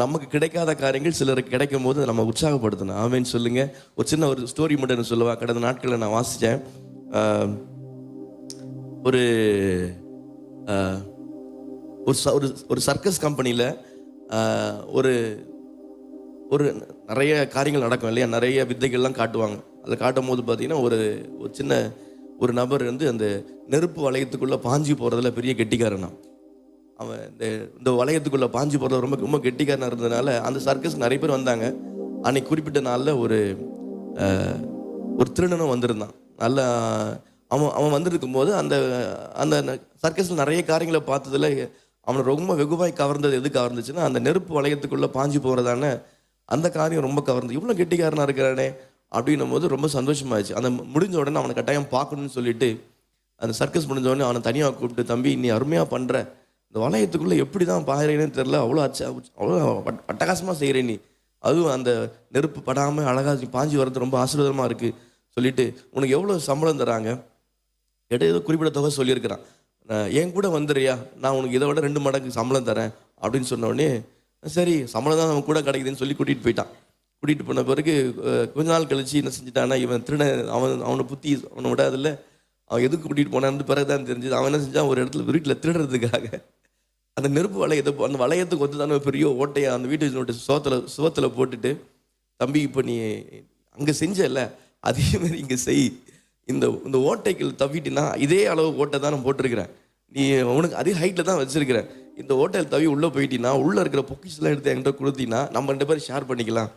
நமக்கு கிடைக்காத காரியங்கள் சிலருக்கு கிடைக்கும் போது நம்ம உற்சாகப்படுத்தணும். ஆமேன்னு சொல்லுங்க. ஒரு சின்ன ஒரு ஸ்டோரி மட்டும் நான் சொல்லுவா. கடந்த நாட்களில் நான் வாசித்தேன். ஒரு ஒரு சர்க்கஸ் கம்பெனியில் ஒரு ஒரு நிறைய காரியங்கள் நடக்கும் இல்லையா, நிறைய வித்தைகள்லாம் காட்டுவாங்க. அதை காட்டும் போது பார்த்தீங்கன்னா ஒரு சின்ன ஒரு நபர் வந்து அந்த நெருப்பு வளையத்துக்குள்ளே பாஞ்சு போகிறதுல பெரிய கெட்டிக்காரனா. அவன் இந்த வளையத்துக்குள்ளே பாஞ்சு போகிறது ரொம்ப ரொம்ப கெட்டிக்காரனாக இருந்ததுனால அந்த சர்க்கஸ் நிறைய பேர் வந்தாங்க. அன்னைக்கு குறிப்பிட்ட நாளில் ஒரு திருடனும் வந்திருந்தான். நல்ல அவன் வந்துருக்கும் போது அந்த அந்த சர்க்கஸில் நிறைய காரியங்களை பார்த்ததில் அவனை ரொம்ப வெகுவாய் கவர்ந்தது எது கவர்ந்துச்சுன்னா, அந்த நெருப்பு வளையத்துக்குள்ளே பாஞ்சு போகிறதான அந்த காரியம் ரொம்ப கவர்ந்து. இவ்வளோ கெட்டிக்காரனாக இருக்கிறானே அப்படின்னும் போது ரொம்ப சந்தோஷமாயிடுச்சு. அந்த முடிஞ்ச உடனே அவனை கட்டாயம் பார்க்கணும்னு சொல்லிட்டு அந்த சர்க்கஸ் முடிஞ்ச உடனே அவனை தனியாக கூப்பிட்டு, தம்பி நீ அருமையாக பண்ணுற, இந்த வளையத்துக்குள்ளே எப்படி தான் பாயிறேன்னு தெரில, அவ்வளோ அவ்வளோ அட்டகாசமாக செய்கிறேன் நீ, அதுவும் அந்த நெருப்பு படாமல் அழகாக பாஞ்சு வர்றது ரொம்ப ஆசீர்வாதமாக இருக்குது சொல்லிட்டு, உனக்கு எவ்வளோ சம்பளம் தராங்க ஏதோ குறிப்பிட்ட தொகை சொல்லியிருக்கிறான், என் கூட வந்துடுறியா, நான் உனக்கு இதை விட 2 மடங்கு சம்பளம் தரேன் அப்படின்னு சொன்ன உடனே சரி சம்பளம் தான் அவன் கூட கிடைக்குதுன்னு சொல்லி கூட்டிகிட்டு போயிட்டான். கூட்டிகிட்டு போன பிறகு கொஞ்ச நாள் கழிச்சு என்ன செஞ்சுட்டான்னா, இவன் அவனை புத்தி அவனை விடாதில்ல, அவன் எதுக்கு கூட்டிகிட்டு போனான்னு பிறகு தான் தெரிஞ்சது. அவன் என்ன செஞ்சான், ஒரு இடத்துல வீட்டில் திருடுறதுக்காக அந்த நெருப்பு வளையத்தை அந்த வளையத்துக்கு வந்து தானே பெரிய ஓட்டையை அந்த வீட்டு சுவத்தில் போட்டுட்டு, தம்பி இப்போ நீ அங்கே செஞ்சல அதே மாதிரி இங்கே செய், இந்த ஓட்டைகள் தவிட்டினா இதே அளவு ஓட்டை தான் நான் போட்டிருக்கிறேன், நீ உனக்கு அதே ஹைட்டில் தான் வச்சிருக்கிறேன், இந்த ஓட்டையில் தவி உள்ளே போயிட்டீங்கன்னா உள்ளே இருக்கிற பொக்கிஷெலாம் எடுத்து என்கிட்ட கொடுத்தீங்கன்னா நம்ம 2 பேரும் ஷேர் பண்ணிக்கலாம்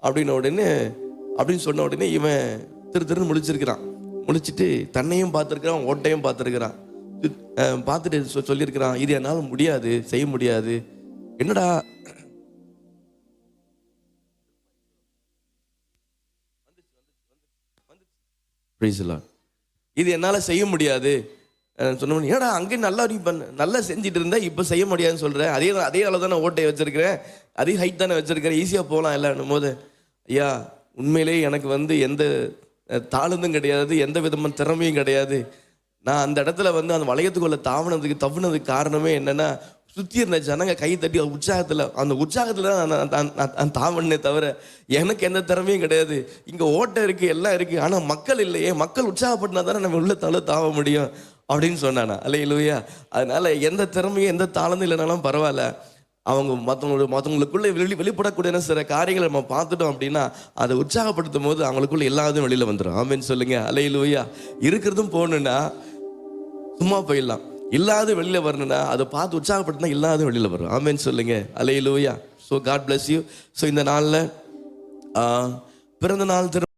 அப்படின்னு சொன்ன உடனே இவன் திருன்னு முழிச்சிருக்கிறான். முழிச்சிட்டு தன்னையும் பார்த்துருக்கிறான், ஓட்டையும் பார்த்துருக்கிறான். பார்த்துட்டு சொல்லியிருக்கிறான், இது என்னால் முடியாது, செய்ய முடியாது. என்னடா இது என்னால் செய்ய முடியாது சொன்ன, ஏடா அங்கே நல்லா செஞ்சுட்டு இருந்தேன், இப்போ செய்ய முடியாதுன்னு சொல்கிறேன், அதே அளவு தானே ஓட்டையை வச்சிருக்கிறேன், அதே ஹைட் தானே வச்சிருக்கிறேன், ஈஸியாக போகலாம் இல்லைன்னும் போது, ஐயா உண்மையிலே எனக்கு எந்த தாழ்ந்தும் கிடையாது, எந்த விதமான திறமையும் கிடையாது, நான் அந்த இடத்துல அந்த வளையத்துக்குள்ள தவுனதுக்கு காரணமே என்னன்னா, சுற்றி இருந்த ஜனங்க கை தட்டி அந்த உற்சாகத்தில் தான் நான் தாவணே தவிர எனக்கு எந்த திறமையும் கிடையாது, இங்கே ஓட்டை இருக்குது எல்லாம் இருக்குது, ஆனால் மக்கள் இல்லையே, மக்கள் உற்சாகப்பட்டினா தானே நம்ம உள்ள தாவ முடியும் அப்படின்னு சொன்னானா. அல்லேலூயா. அதனால எந்த திறமையும் எந்த தாளந்தும் இல்லைனாலும் பரவாயில்ல, அவங்க மற்றவங்களுக்குள்ள வெளிப்படக்கூடிய சில காரியங்களை நம்ம பார்த்துட்டோம் அப்படின்னா அதை உற்சாகப்படுத்தும் போது அவங்களுக்குள்ள எல்லாத்தையும் வெளியில் வந்துடும். ஆமேன்னு சொல்லுங்க. அல்லேலூயா. இருக்கிறதும் போகணுன்னா சும்மா போயிடலாம், இல்லாத வெளியில் வரணும்னா அதை பார்த்து உற்சாகப்படுத்தினா இல்லாத வெளியில் வரும். ஆமேன்னு சொல்லுங்க. அல்லேலூயா. So God bless you. So இந்த நாளில் பிறந்த நாள்